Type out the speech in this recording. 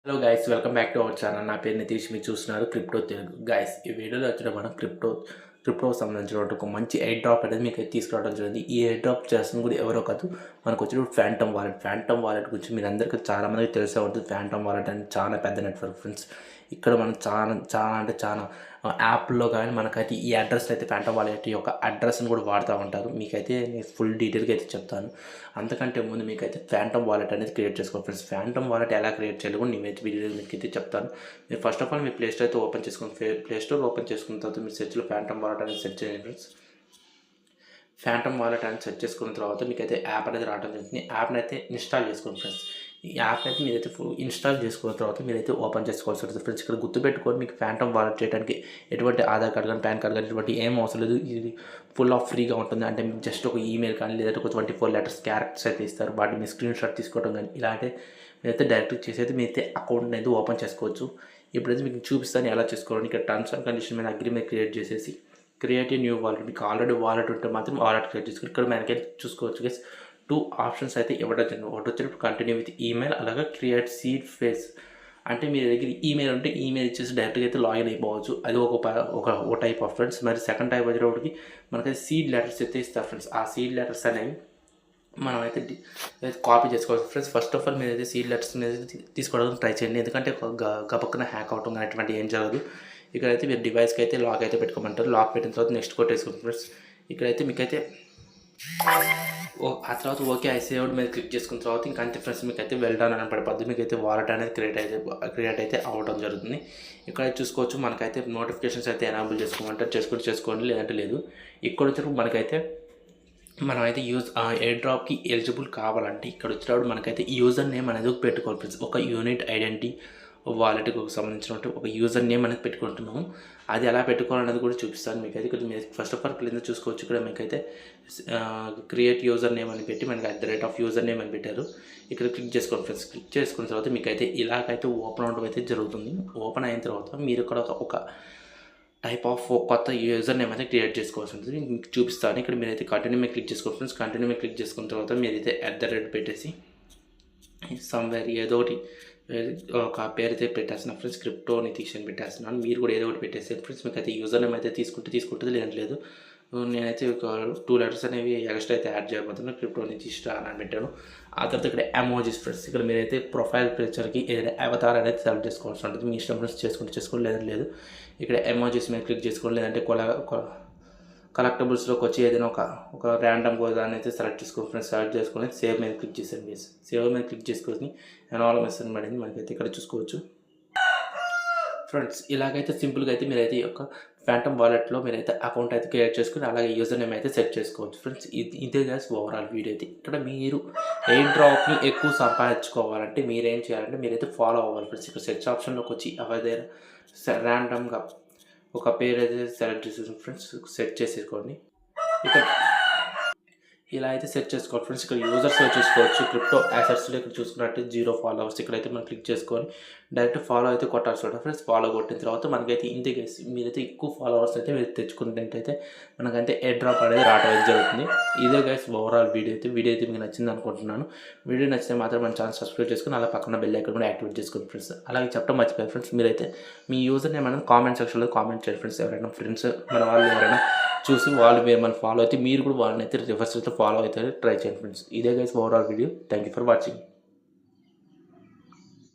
Hello guys, welcome back to our channel. నా పేరు నితీష్. మీరు చూస్తున్నారు క్రిప్టో తెలుగు. గైస్, ఈ వీడియోలో వచ్చి మనం క్రిప్టోకి సంబంధించిన ఒక మంచి ఎయిర్ డ్రాప్ అనేది మీకు తీసుకురావడం జరిగింది. ఈ ఎయిర్ డ్రాప్ చేస్తుంది కూడా ఎవరో కాదు, మనకు వచ్చినప్పుడు ఫ్యాంటమ్ వాలెట్ గురించి మీరు అందరికీ చాలా మందికి తెలిసే ఉంటుంది. ఫ్యాంటమ్ వాలెట్ అనేది చాలా పెద్ద నెట్వర్క్ ఫ్రెండ్స్. ఇక్కడ మనం చాలా యాప్లో కానీ మనకైతే ఈ అడ్రస్ అయితే ఫ్యాంటమ్ వాలెట్ యొక్క అడ్రస్ని కూడా వాడుతూ ఉంటారు. మీకైతే నేను ఫుల్ డీటెయిల్గా అయితే చెప్తాను. అంతకంటే ముందు మీకైతే ఫ్యాంటమ్ వాలెట్ అనేది క్రియేట్ చేసుకోవాలి ఫ్రెండ్స్. ఫ్యాంటమ్ వాలెట్ ఎలా క్రియేట్ చేయాలి కూడా నేనైతే వీడియో మీకైతే చెప్తాను. మీరు first of all me play store అయితే ఓపెన్ చేసుకోండి. ప్లే స్టోర్ ఓపెన్ చేసుకున్న తర్వాత మీరు సెర్చ్లో ఫ్యాంటమ్ వాలెట్ అనేది సెర్చ్ చేయండి ఫ్రెండ్స్. ఫ్యాంటమ్ వాలెట్ అని సెర్చ్ చేసుకున్న తర్వాత మీకైతే యాప్ అనేది రావడం జరుగుతుంది. యాప్ని అయితే ఇన్స్టాల్ చేసుకోండి ఫ్రెండ్స్. ఈ యాప్ అయితే మీరైతే ఇన్స్టాల్ చేసుకున్న తర్వాత మీరైతే ఓపెన్ చేసుకోవాల్సి ఉంటుంది ఫ్రెండ్స్. ఇక్కడ గుర్తుపెట్టుకొని మీకు ఫ్యాంటమ్ వాలెట్ చేయడానికి ఎటువంటి ఆధార్ కార్డు కానీ పాన్ కార్డు కానీ ఎటువంటి ఏం అవసరం లేదు. ఇది ఫుల్ ఆఫ్ ఫ్రీగా ఉంటుంది. అంటే మీకు జస్ట్ ఒక ఈమెయిల్ కానీ లేదంటే ఒక 24 లెటర్స్ క్యారెక్టర్స్ అయితే ఇస్తారు. వాటిని మీ స్క్రీన్ షాట్ తీసుకోవడం కానీ ఇలాంటి మీరైతే డైరెక్ట్ చేసేది మీరైతే అకౌంట్ని అయితే ఓపెన్ చేసుకోవచ్చు. ఇప్పుడైతే మీకు చూపిస్తాను ఎలా చేసుకోవాలని. ఇక్కడ టర్మ్స్ అండ్ కండిషన్ మీద అగ్రిమెంట్ క్రియేట్ చేసేసి క్రియేట్ ఏ న్యూ వాలెట్. మీకు ఆల్రెడీ వాలెట్ ఉంటే మాత్రం వాలెట్ క్రియేట్ చేసుకోండి. ఇక్కడ మనకైతే చూసుకోవచ్చు గైస్, 2 ఆప్షన్స్ అయితే ఇవ్వడం జరిగింది. ఒకటి వచ్చేటప్పుడు కంటిన్యూ విత్ ఈమెయిల్, అలాగే క్రియేట్ సీడ్ ఫేస్. అంటే మీ దగ్గర ఈమెయిల్ ఉంటే ఈమెయిల్ ఇచ్చేసి డైరెక్ట్గా అయితే లాగిన్ అయిపోవచ్చు. అది ఒక టైప్ ఆఫ్ ఫ్రెండ్స్. మరి సెకండ్ టైప్ వచ్చేటప్పటికి మనకైతే సీడ్ లెటర్స్ అయితే ఇస్తారు ఫ్రెండ్స్. ఆ సీడ్ లెటర్స్ అనేవి మనం అయితే కాపీ చేసుకోవాలి ఫ్రెండ్స్. ఫస్ట్ ఆఫ్ ఆల్ మీరు అయితే సీడ్ లెటర్స్ తీసుకోవడానికి ట్రై చేయండి. ఎందుకంటే గబక్కన హ్యాక్ అవటం అటువంటి ఏం జరగదు. ఇక్కడైతే మీరు డివైస్కి అయితే లాక్ అయితే పెట్టుకోమంటారు. లాక్ పెట్టిన తర్వాత నెక్స్ట్ కొట్టేసుకోండి ఫ్రెండ్స్. ఇక్కడైతే మీకైతే ఆ తర్వాత ఓకే ఐసేవ్డ్ మీద క్లిక్ చేసుకున్న తర్వాత ఇంకా అంతే ఫ్రెండ్స్. మీకైతే వెల్డన్ అని పడిపోద్ది. మీకైతే వాలెట్ అనేది క్రియేట్ అయితే అవ్వడం జరుగుతుంది. ఇక్కడ చూసుకోవచ్చు మనకైతే నోటిఫికేషన్స్ అయితే ఎనాబుల్ చేసుకోమంటారు. చేసుకోండి లేదంటే లేదు. ఇక్కడ వచ్చేటప్పుడు మనకైతే మనమైతే ఎయిర్ డ్రాప్కి ఎలిజిబుల్ కావాలంటే ఇక్కడ వచ్చినప్పుడు మనకైతే యూజర్ నేమ్ అనేది పెట్టుకోవాలి ఫ్రెండ్స్. ఒక యూనిక్ ఐడెంటిటీ వాలెట్కి సంబంధించినట్టు ఒక యూజర్ నేమ్ అనేది పెట్టుకుంటున్నాము. అది ఎలా పెట్టుకోవాలనేది కూడా చూపిస్తాను మీకైతే. ఇక్కడ మీరు ఫస్ట్ ఆఫ్ ఆల్ కింద చూసుకోవచ్చు. ఇక్కడ మీకైతే క్రియేట్ యూజర్ నేమ్ అని పెట్టి మనకి @యూజర్ నేమ్ అని పెట్టారు. ఇక్కడ క్లిక్ చేసుకోండి ఫ్రెండ్స్. క్లిక్ చేసుకున్న తర్వాత మీకైతే ఇలాగైతే ఓపెన్ అవడం అయితే జరుగుతుంది. ఓపెన్ అయిన తర్వాత మీరు ఇక్కడ ఒక టైప్ ఆఫ్ కొత్త యూజర్ నేమ్ అయితే క్రియేట్ చేసుకోవాల్సి ఉంటుంది. మీకు చూపిస్తాను. ఇక్కడ మీరైతే కంటిన్యూ మీద క్లిక్ చేసుకోండి ఫ్రెండ్స్. కంటిన్యూ మీద క్లిక్ చేసుకున్న తర్వాత మీరైతే పెట్టేసి సమ్వేర్ ఏదో ఒకటి ఒక పేరు అయితే పెట్టేస్తున్నాను ఫ్రెండ్స్. క్రిప్టో నితీష్ అని పెట్టేస్తున్నాను. మీరు కూడా ఏదో ఒకటి పెట్టేస్తే ఫ్రెండ్స్. మీకు అయితే యూజర్ నేమ్ అయితే తీసుకుంటుంది లేదంటే లేదు. నేనైతే ఒక 2 లెటర్స్ అనేవి ఎక్స్ట్రా అయితే యాడ్ చేయబోతున్నాను. క్రిప్టో నితీష్ అని పెట్టాను. ఆ తర్వాత ఇక్కడ ఎమోజీస్ ఫ్రెండ్స్. ఇక్కడ మీరైతే ప్రొఫైల్ పిక్చర్కి ఏదైతే అవతార్ అనేది సెలెక్ట్ చేసుకోవాల్సి ఉంటుంది. మీ ఇష్టం ఫ్రెండ్స్ చేసుకోండి లేదంటే లేదు. ఇక్కడ ఎమోజీస్ మీద క్లిక్ చేసుకోండి లేదంటే కలెక్టబుల్స్లోకి వచ్చి ఏదైనా ఒక ర్యాండమ్ దాన్ని అయితే సెలెక్ట్ చేసుకోండి ఫ్రెండ్స్. సెలెక్ట్ చేసుకొని సేవ్ మీద క్లిక్ చేసేయండి. సేవ్ మీద క్లిక్ చేసుకొని ఎనానమస్ అని పడింది మనకైతే ఇక్కడ చూసుకోవచ్చు ఫ్రెండ్స్. ఇలాగైతే సింపుల్గా అయితే మీరైతే ఈ యొక్క ఫ్యాంటమ్ వాలెట్లో మీరైతే అకౌంట్ అయితే క్రియేట్ చేసుకుని అలాగే యూజర్ నేమ్ అయితే సెట్ చేసుకోవచ్చు ఫ్రెండ్స్. ఇదే గాస్ ఓవరాల్ వీడియో అయితే. ఇక్కడ మీరు ఎయిర్ డ్రాప్ని ఎక్కువ సంపాదించుకోవాలంటే మీరేం చేయాలంటే మీరైతే ఫాలో అవ్వాలి ఫ్రెండ్స్. ఇక్కడ సెర్చ్ ఆప్షన్లోకి వచ్చి అవైతే ర్యాండమ్గా ఒక పేరు అయితే సెలెక్ట్ చేసేసి ఫ్రెండ్స్ సెట్ చేసేసుకోండి. ఇక్కడ ఇలా అయితే సెట్ చేసుకోవాలి ఫ్రెండ్స్. ఇక్కడ యూజర్స్ చూసుకోవచ్చు. క్రిప్టో యాసెట్స్లో ఇక్కడ చూసుకున్నట్టు 0 ఫాలోవర్స్. ఇక్కడైతే మనం క్లిక్ చేసుకొని డైరెక్ట్ ఫాలో అయితే కొట్టాల్సి ఉంటుంది ఫ్రెండ్స్. ఫాలో కొట్టిన తర్వాత మనకైతే ఇంతకే మీరైతే ఎక్కువ ఫాలోవర్స్ అయితే మీరు తెచ్చుకున్నట్టయితే మనకైతే ఎయిర్ డ్రాప్ అనేది రావడం జరుగుతుంది. ఇదే గైస్ ఓవరాల్ వీడియో అయితే మీకు నచ్చింది అనుకుంటున్నాను. వీడియో నచ్చితే మాత్రం మన ఛానల్ సబ్స్క్రైబ్ చేసుకుని అలా పక్కన బెల్ ఐకాన్ కూడా యాక్టివేట్ చేసుకోండి ఫ్రెండ్స్. అలాగే చెప్పడం మర్చిపోయారు ఫ్రెండ్స్. మీరైతే మీ యూజర్ నేమ్ అనేది కామెంట్ సెక్షన్లో కామెంట్ చేయండి ఫ్రెండ్స్. ఎవరైనా ఫ్రెండ్స్ మన వాళ్ళు ఎవరైనా చూసి వాళ్ళు మిమ్మల్ని ఫాలో అయితే మీరు కూడా వాళ్ళని అయితే రివర్స్ అయితే ఫాలో అయితే ట్రై చేయండి ఫ్రెండ్స్. ఇదే guys overall video. Thank you for watching.